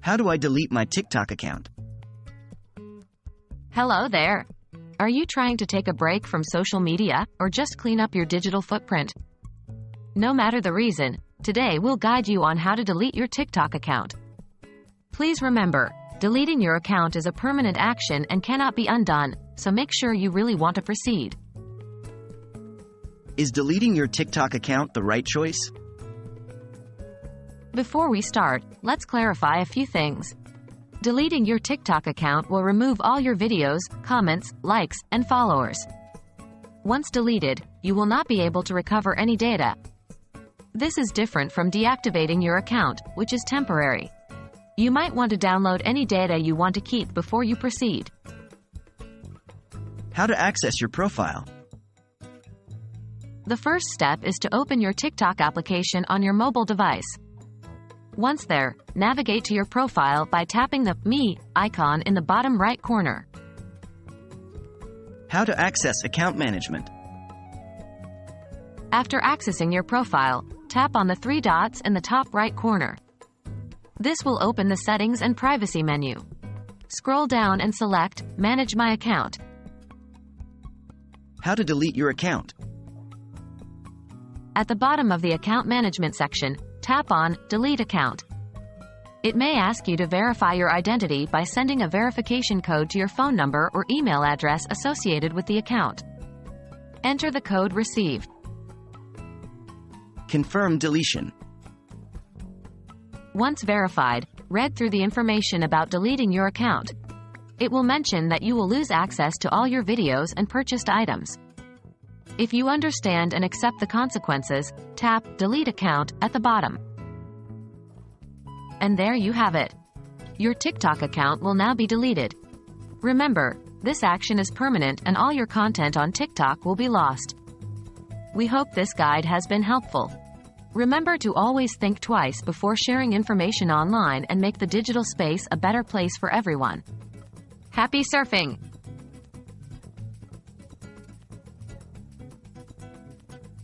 How do I delete my TikTok account? Hello there. Are you trying to take a break from social media, or just clean up your digital footprint? No matter the reason, today we'll guide you on how to delete your TikTok account. Please remember, deleting your account is a permanent action and cannot be undone, so make sure you really want to proceed. Is deleting your TikTok account the right choice? Before we start, let's clarify a few things. Deleting your TikTok account will remove all your videos, comments, likes, and followers. Once deleted, you will not be able to recover any data. This is different from deactivating your account, which is temporary. You might want to download any data you want to keep before you proceed. How to access your profile? The first step is to open your TikTok application on your mobile device. Once there, navigate to your profile by tapping the Me icon in the bottom right corner. How to access account management? After accessing your profile, tap on the three dots in the top right corner. This will open the Settings and Privacy menu. Scroll down and select Manage My Account. How to delete your account? At the bottom of the Account Management section, tap on Delete Account. It may ask you to verify your identity by sending a verification code to your phone number or email address associated with the account. Enter the code received. Confirm deletion. Once verified, read through the information about deleting your account. It will mention that you will lose access to all your videos and purchased items. If you understand and accept the consequences, tap Delete Account at the bottom. And there you have it. Your TikTok account will now be deleted. Remember, this action is permanent and all your content on TikTok will be lost. We hope this guide has been helpful. Remember to always think twice before sharing information online and make the digital space a better place for everyone. Happy surfing!